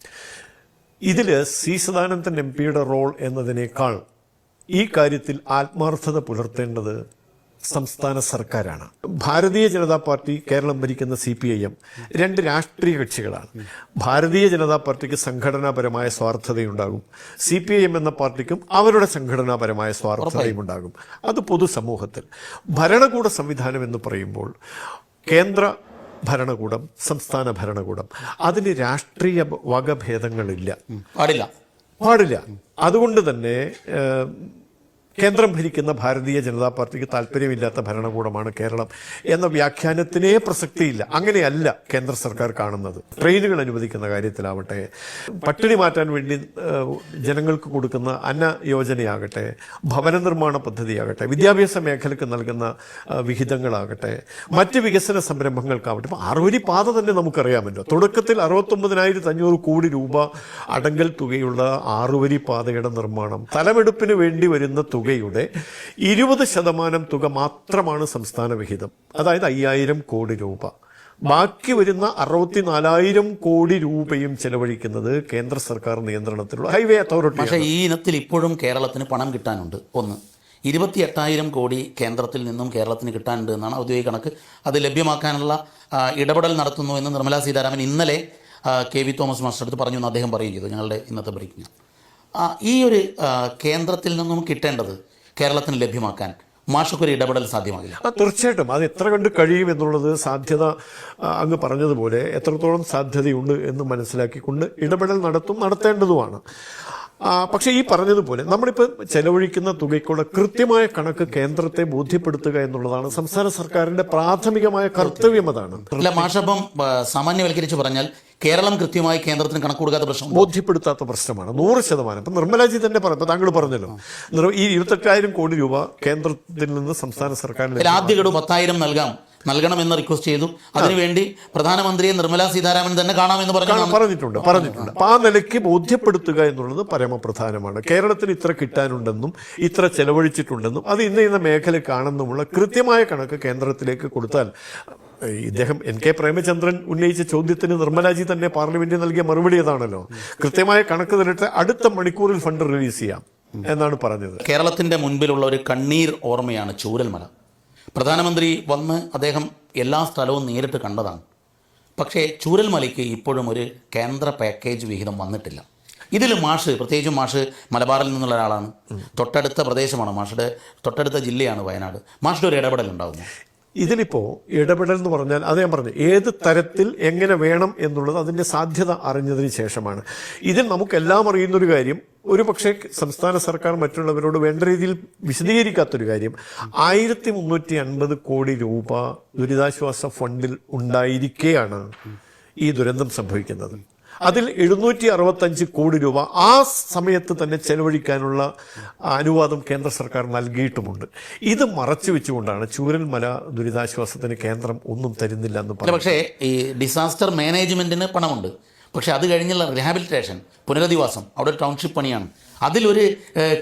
ഇതിൽ C. സദാനന്ദൻ MP-യുടെ റോൾ എന്നതിനേക്കാൾ ഈ കാര്യത്തിൽ ആത്മാർത്ഥത പുലർത്തേണ്ടത് സംസ്ഥാന സർക്കാരാണ്. ഭാരതീയ ജനതാ പാർട്ടി, കേരളം ഭരിക്കുന്ന CPIM, 2 രാഷ്ട്രീയ കക്ഷികളാണ്. ഭാരതീയ ജനതാ പാർട്ടിക്ക് സംഘടനാപരമായ സ്വാർത്ഥതയുണ്ടാകും, CPIM എന്ന പാർട്ടിക്കും അവരുടെ സംഘടനാപരമായ സ്വാർത്ഥതയും ഉണ്ടാകും. അത് പൊതുസമൂഹത്തിൽ. ഭരണകൂട സംവിധാനം എന്ന് പറയുമ്പോൾ കേന്ദ്ര ഭരണകൂടം, സംസ്ഥാന ഭരണകൂടം, അതിന് രാഷ്ട്രീയ വകഭേദങ്ങളില്ല, പാടില്ല. അതുകൊണ്ട് തന്നെ കേന്ദ്രം ഭരിക്കുന്ന ഭാരതീയ ജനതാ പാർട്ടിക്ക് താല്പര്യമില്ലാത്ത ഭരണകൂടമാണ് കേരളം എന്ന വ്യാഖ്യാനത്തിനേ പ്രസക്തിയില്ല. അങ്ങനെയല്ല കേന്ദ്ര സർക്കാർ കാണുന്നത്. ട്രെയിനുകൾ അനുവദിക്കുന്ന കാര്യത്തിലാവട്ടെ, പട്ടിണി മാറ്റാൻ വേണ്ടി ജനങ്ങൾക്ക് കൊടുക്കുന്ന അന്ന യോജനയാകട്ടെ, ഭവന നിർമ്മാണ പദ്ധതിയാകട്ടെ, വിദ്യാഭ്യാസ മേഖലയ്ക്ക് നൽകുന്ന വിഹിതങ്ങളാകട്ടെ, മറ്റ് വികസന സംരംഭങ്ങൾക്കാവട്ടെ. ഇപ്പോൾ 6 വരി പാത തന്നെ നമുക്കറിയാമല്ലോ. തുടക്കത്തിൽ 69,500 കോടി രൂപ അടങ്കൽ തുകയുള്ള 6 വരി പാതയുടെ നിർമ്മാണം, തലമെടുപ്പിന് വേണ്ടി വരുന്ന തുകയുടെ 20% തുക മാത്രമാണ് സംസ്ഥാന വിഹിതം, അതായത് 5,000 കോടി രൂപ. ബാക്കി വരുന്ന 64,000 കോടി രൂപയും ചെലവഴിക്കുന്നത് കേന്ദ്ര സർക്കാർ നിയന്ത്രണത്തിലുള്ള ഹൈവേ അതോറിറ്റി. പക്ഷേ ഈ ഇനത്തിൽ ഇപ്പോഴും കേരളത്തിന് പണം കിട്ടാനുണ്ട്. 28,000 കോടി കേന്ദ്രത്തിൽ നിന്നും കേരളത്തിന് കിട്ടാനുണ്ട് എന്നാണ് ഔദ്യോഗിക കണക്ക്. അത് ലഭ്യമാക്കാനുള്ള ഇടപെടൽ നടത്തുന്നു എന്ന് നിർമ്മലാ സീതാരാമൻ ഇന്നലെ KV തോമസ് മാസ്റ്റർ അടുത്ത് പറഞ്ഞു എന്ന് അദ്ദേഹം പറയുകയും ചെയ്തു ഞങ്ങളുടെ ഇന്നത്തെ ബ്രേക്കിംഗ്. ഈ ഒരു കേന്ദ്രത്തിൽ നിന്നും കിട്ടേണ്ടത് കേരളത്തിന് ലഭ്യമാക്കാൻ മാഷക്കൊരു ഇടപെടൽ സാധ്യമാകില്ല? തീർച്ചയായിട്ടും അത് എത്ര കണ്ട് കഴിയും എന്നുള്ളത് സാധ്യത, അങ്ങ് പറഞ്ഞതുപോലെ എത്രത്തോളം സാധ്യതയുണ്ട് എന്ന് മനസ്സിലാക്കിക്കൊണ്ട് ഇടപെടൽ നടത്തേണ്ടതുമാണ്. പക്ഷേ ഈ പറഞ്ഞതുപോലെ നമ്മളിപ്പോൾ ചെലവഴിക്കുന്ന തുകയ്ക്കുള്ള കൃത്യമായ കണക്ക് കേന്ദ്രത്തെ ബോധ്യപ്പെടുത്തുക എന്നുള്ളതാണ് സംസ്ഥാന സർക്കാരിന്റെ പ്രാഥമികമായ കർത്തവ്യം. അതാണ് അല്ല മാഷപ്പം സാമാന്യവൽക്കരിച്ച് പറഞ്ഞാൽ കേരളം കൃത്യമായി കേന്ദ്രത്തിന് കണക്ക് കൊടുക്കാത്ത പ്രശ്നം ബോധ്യപ്പെടുത്താത്ത പ്രശ്നമാണ് 100%. ഇപ്പം നിർമ്മലാജി തന്നെ പറഞ്ഞു, താങ്കൾ പറഞ്ഞല്ലോ, ഈ 28,000 കോടി രൂപ കേന്ദ്രത്തിൽ നിന്ന് സംസ്ഥാന സർക്കാരിന് ആദ്യ ഗഡു 10,000 നൽകണമെന്ന് റിക്വസ്റ്റ് ചെയ്തു. അതിനുവേണ്ടി പ്രധാനമന്ത്രിയെ നിർമ്മലാ സീതാരാമൻ തന്നെ കാണാമെന്ന് പറഞ്ഞിട്ടുണ്ട്. അപ്പൊ ആ നിലയ്ക്ക് ബോധ്യപ്പെടുത്തുക എന്നുള്ളത് പരമപ്രധാനമാണ്. കേരളത്തിന് ഇത്ര കിട്ടാനുണ്ടെന്നും ഇത്ര ചെലവഴിച്ചിട്ടുണ്ടെന്നും അത് ഇന്ന മേഖലക്കാണെന്നുമുള്ള കൃത്യമായ കണക്ക് കേന്ദ്രത്തിലേക്ക് കൊടുത്താൽ, ഇദ്ദേഹം NK പ്രേമചന്ദ്രൻ ഉന്നയിച്ച ചോദ്യത്തിന് നിർമ്മലാജി തന്നെ പാർലമെന്റിൽ നൽകിയ മറുപടി അതാണല്ലോ, കൃത്യമായ കണക്ക് തന്നിട്ട് അടുത്ത മണിക്കൂറിൽ ഫണ്ട് റിലീസ് ചെയ്യാം എന്നാണ് പറഞ്ഞത്. കേരളത്തിന്റെ മുൻപിലുള്ള ഒരു കണ്ണീർ ഓർമ്മയാണ് ചൂരൽമല. പ്രധാനമന്ത്രി വന്ന് അദ്ദേഹം എല്ലാ സ്ഥലവും നേരിട്ട് കണ്ടതാണ്. പക്ഷേ ചൂരൽമലയ്ക്ക് ഇപ്പോഴും ഒരു കേന്ദ്ര പാക്കേജ് വിഹിതം വന്നിട്ടില്ല. ഇതിൽ മാഷ്, പ്രത്യേകിച്ചും മാഷ് മലബാറിൽ നിന്നുള്ള ഒരാളാണ്, തൊട്ടടുത്ത പ്രദേശമാണ്, മാഷുടെ തൊട്ടടുത്ത ജില്ലയാണ് വയനാട്. മാഷുടെ ഒരു ഇടപെടൽ ഉണ്ടാകുന്നു ഇതിലിപ്പോൾ? ഇടപെടൽ എന്ന് പറഞ്ഞാൽ അത് ഞാൻ പറഞ്ഞു, ഏത് തരത്തിൽ എങ്ങനെ വേണം എന്നുള്ളത് അതിൻ്റെ സാധ്യത അറിഞ്ഞതിന് ശേഷമാണ്. ഇതിൽ നമുക്കെല്ലാം അറിയുന്നൊരു കാര്യം, ഒരു പക്ഷേ സംസ്ഥാന സർക്കാർ മറ്റുള്ളവരോട് വേണ്ട രീതിയിൽ വിശദീകരിക്കാത്തൊരു കാര്യം, 1350 കോടി രൂപ ദുരിതാശ്വാസ ഫണ്ടിൽ ഉണ്ടായിരിക്കെയാണ് ഈ ദുരന്തം സംഭവിക്കുന്നത്. അതിൽ 765 കോടി രൂപ ആ സമയത്ത് തന്നെ ചെലവഴിക്കാനുള്ള അനുവാദം കേന്ദ്ര സർക്കാർ നൽകിയിട്ടുമുണ്ട്. ഇത് മറച്ചു വെച്ചുകൊണ്ടാണ് ചൂരൽമല ദുരിതാശ്വാസത്തിന് കേന്ദ്രം ഒന്നും തരുന്നില്ല എന്ന് പറയുന്നത്. പക്ഷേ ഈ ഡിസാസ്റ്റർ മാനേജ്മെന്റിന് പണമുണ്ട്, പക്ഷെ അത് കഴിഞ്ഞുള്ള റിഹാബിലിറ്റേഷൻ, പുനരധിവാസം, അവിടെ ഒരു ടൗൺഷിപ്പ് പണിയാണ്, അതിലൊരു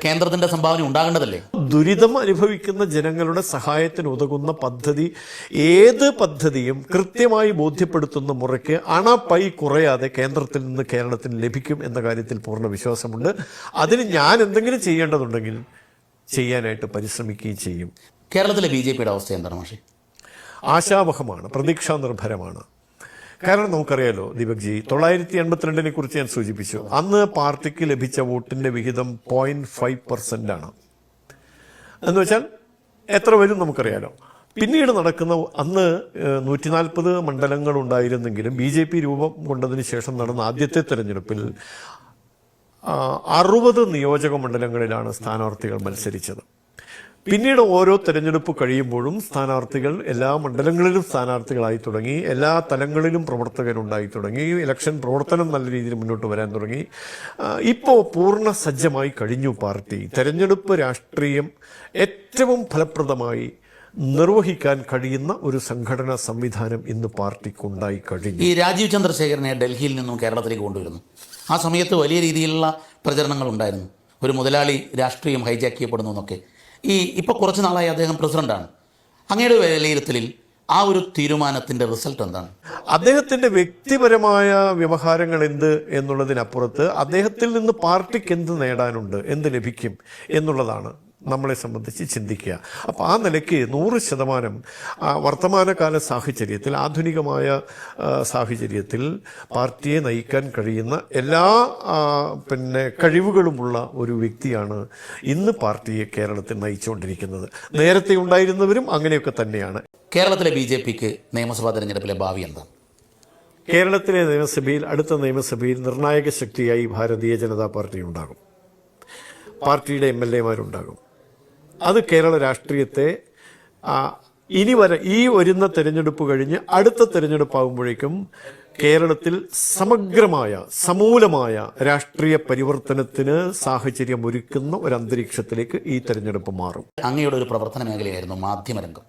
കേന്ദ്രത്തിന്റെ സംഭാവന ഉണ്ടാകേണ്ടതല്ലേ? ദുരിതം അനുഭവിക്കുന്ന ജനങ്ങളുടെ സഹായത്തിന് ഉതകുന്ന പദ്ധതി, ഏത് പദ്ധതിയും കൃത്യമായി ബോധ്യപ്പെടുത്തുന്ന മുറയ്ക്ക് അണപൈ കുറയാതെ കേന്ദ്രത്തിൽ നിന്ന് കേരളത്തിന് ലഭിക്കും എന്ന കാര്യത്തിൽ പൂർണ്ണ വിശ്വാസമുണ്ട്. അതിന് ഞാൻ എന്തെങ്കിലും ചെയ്യേണ്ടതുണ്ടെങ്കിൽ ചെയ്യാനായിട്ട് പരിശ്രമിക്കുകയും ചെയ്യും. കേരളത്തിലെ BJPയുടെ അവസ്ഥ എന്താണ് മാഷേ? ആശാവഹമാണ്, പ്രതീക്ഷാ നിർഭരമാണ്. കാരണം നമുക്കറിയാലോ ദീപക് ജി, 982 കുറിച്ച് ഞാൻ സൂചിപ്പിച്ചു. അന്ന് പാർട്ടിക്ക് ലഭിച്ച വോട്ടിന്റെ വിഹിതം 0.5% ആണ്. എന്ന് വെച്ചാൽ എത്ര വരും നമുക്കറിയാലോ. പിന്നീട് നടക്കുന്ന, അന്ന് 140 മണ്ഡലങ്ങൾ ഉണ്ടായിരുന്നെങ്കിലും BJP രൂപം കൊണ്ടതിന് ശേഷം നടന്ന ആദ്യത്തെ തെരഞ്ഞെടുപ്പിൽ 60 നിയോജക മണ്ഡലങ്ങളിലാണ് സ്ഥാനാർത്ഥികൾ മത്സരിച്ചത്. പിന്നീട് ഓരോ തെരഞ്ഞെടുപ്പ് കഴിയുമ്പോഴും സ്ഥാനാർത്ഥികൾ എല്ലാ മണ്ഡലങ്ങളിലും സ്ഥാനാർത്ഥികളായി തുടങ്ങി, എല്ലാ തലങ്ങളിലും പ്രവർത്തകരുണ്ടായി തുടങ്ങി, ഇലക്ഷൻ പ്രവർത്തനം നല്ല രീതിയിൽ മുന്നോട്ട് വരാൻ തുടങ്ങി. ഇപ്പോൾ പൂർണ്ണ സജ്ജമായി കഴിഞ്ഞു പാർട്ടി. തെരഞ്ഞെടുപ്പ് രാഷ്ട്രീയം ഏറ്റവും ഫലപ്രദമായി നിർവഹിക്കാൻ കഴിയുന്ന ഒരു സംഘടനാ സംവിധാനം ഇന്ന് പാർട്ടിക്കുണ്ടായി കഴിഞ്ഞു. ഈ രാജീവ് ചന്ദ്രശേഖരനെ ഡൽഹിയിൽ നിന്നും കേരളത്തിലേക്ക് കൊണ്ടുവരുന്നു. ആ സമയത്ത് വലിയ രീതിയിലുള്ള പ്രചരണങ്ങൾ ഉണ്ടായിരുന്നു, ഒരു മുതലാളി രാഷ്ട്രീയം ഹൈജാക്ക് ചെയ്യപ്പെടുന്നു എന്നൊക്കെ. ഇപ്പോൾ കുറച്ച് നാളായി അദ്ദേഹം പ്രസിഡന്റാണ്. അങ്ങയുടെ വിലയിരുത്തലിൽ ആ ഒരു തീരുമാനത്തിന്റെ റിസൾട്ട് എന്താണ്? അദ്ദേഹത്തിന്റെ വ്യക്തിപരമായ വ്യവഹാരങ്ങൾ എന്ത് എന്നുള്ളതിനപ്പുറത്ത് അദ്ദേഹത്തിൽ നിന്ന് പാർട്ടിക്ക് എന്ത് നേടാനുണ്ട്, എന്ത് ലഭിക്കും എന്നുള്ളതാണ് നമ്മളെ സംബന്ധിച്ച് ചിന്തിക്കുക. അപ്പോൾ ആ നിലയ്ക്ക് 100% വർത്തമാനകാല സാഹചര്യത്തിൽ, ആധുനികമായ സാഹചര്യത്തിൽ പാർട്ടിയെ നയിക്കാൻ കഴിയുന്ന എല്ലാ കഴിവുകളുമുള്ള ഒരു വ്യക്തിയാണ് ഇന്ന് പാർട്ടിയെ കേരളത്തിൽ നയിച്ചുകൊണ്ടിരിക്കുന്നത്. നേരത്തെ ഉണ്ടായിരുന്നവരും അങ്ങനെയൊക്കെ തന്നെയാണ്. കേരളത്തിലെ BJPക്ക് നിയമസഭാ തെരഞ്ഞെടുപ്പിലെ ഭാവി എന്താണ്? കേരളത്തിലെ നിയമസഭയിൽ, അടുത്ത നിയമസഭയിൽ നിർണായക ശക്തിയായി ഭാരതീയ ജനതാ പാർട്ടി ഉണ്ടാകും. പാർട്ടിയുടെ MLA-മാരുണ്ടാകും. അത് കേരള രാഷ്ട്രീയത്തെ ഈ വരുന്ന തെരഞ്ഞെടുപ്പ് കഴിഞ്ഞ് അടുത്ത തെരഞ്ഞെടുപ്പാകുമ്പോഴേക്കും കേരളത്തിൽ സമഗ്രമായ, സമൂലമായ രാഷ്ട്രീയ പരിവർത്തനത്തിന് സാഹചര്യം ഒരുക്കുന്ന ഒരു അന്തരീക്ഷത്തിലേക്ക് ഈ തെരഞ്ഞെടുപ്പ് മാറും. അങ്ങയുടെ ഒരു പ്രവർത്തന മേഖലയായിരുന്നു മാധ്യമരംഗം.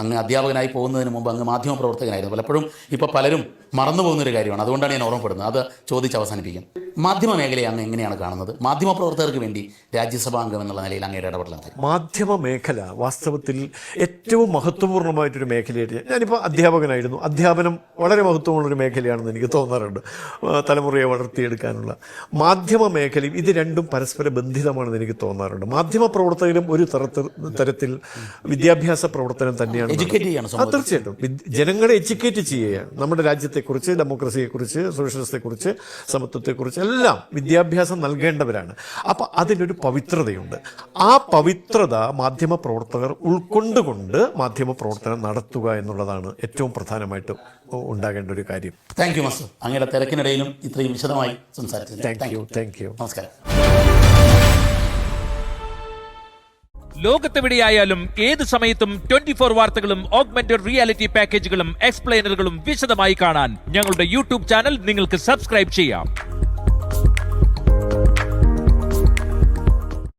അങ്ങ് അധ്യാപകനായി പോകുന്നതിന് മുമ്പ് അങ്ങ് മാധ്യമപ്രവർത്തകനായിരുന്നു. പലപ്പോഴും ഇപ്പോൾ പലരും മറന്നു പോകുന്നൊരു കാര്യമാണ്, അതുകൊണ്ടാണ് ഞാൻ ഓർമ്മപ്പെടുന്നത്. അത് ചോദിച്ച് അവസാനിപ്പിക്കും. മാധ്യമ മേഖലയെ അങ്ങ് എങ്ങനെയാണ് കാണുന്നത്? മാധ്യമപ്രവർത്തകർക്ക് വേണ്ടി രാജ്യസഭാ അംഗം എന്നുള്ള നിലയിൽ അങ്ങയുടെ ഇടപെടലാണ്. മാധ്യമ മേഖല വാസ്തവത്തിൽ ഏറ്റവും മഹത്വപൂർണ്ണമായിട്ടൊരു മേഖലയായിട്ട്, ഞാനിപ്പോൾ അധ്യാപകനായിരുന്നു, അധ്യാപനം വളരെ മഹത്വമുള്ളൊരു മേഖലയാണെന്ന് എനിക്ക് തോന്നാറുണ്ട്. തലമുറയെ വളർത്തിയെടുക്കാനുള്ള മാധ്യമ മേഖലയും ഇത് രണ്ടും പരസ്പര ബന്ധിതമാണെന്ന് എനിക്ക് തോന്നാറുണ്ട്. മാധ്യമ പ്രവർത്തകരും ഒരു തരത്തിൽ വിദ്യാഭ്യാസ പ്രവർത്തനം തന്നെയാണ്. തീർച്ചയായിട്ടും ജനങ്ങളെ എഡ്യൂക്കേറ്റ് ചെയ്യുകയാണ്. നമ്മുടെ രാജ്യത്തെക്കുറിച്ച്, ഡെമോക്രസിയെക്കുറിച്ച്, സോഷ്യലിസത്തെക്കുറിച്ച്, സമത്വത്തെക്കുറിച്ച് എല്ലാം വിദ്യാഭ്യാസം നൽകേണ്ടവരാണ്. അപ്പം അതിനൊരു പവിത്രതയുണ്ട്. ആ പവിത്രത മാധ്യമപ്രവർത്തകർ ഉൾക്കൊണ്ടുകൊണ്ട് മാധ്യമപ്രവർത്തനം നടത്തുക എന്നുള്ളതാണ് ഏറ്റവും പ്രധാനമായിട്ട് ഉണ്ടാകേണ്ട ഒരു കാര്യം. താങ്ക് യു മാസ്റ്റർ, അങ്ങയുടെ തിരക്കിനിടയിലും ഇത്രയും വിശദമായി സംസാരിച്ചത്. Thank you. നമസ്കാരം. ലോകത്തെവിടെയായാലും ഏത് സമയത്തും 24 വാർത്തകളും ഓഗ്മെന്റഡ് റിയാലിറ്റി പാക്കേജുകളും എക്സ്പ്ലെയിനറുകളും വിശദമായി കാണാൻ ഞങ്ങളുടെ യൂട്യൂബ് ചാനൽ നിങ്ങൾക്ക് സബ്സ്ക്രൈബ് ചെയ്യാം.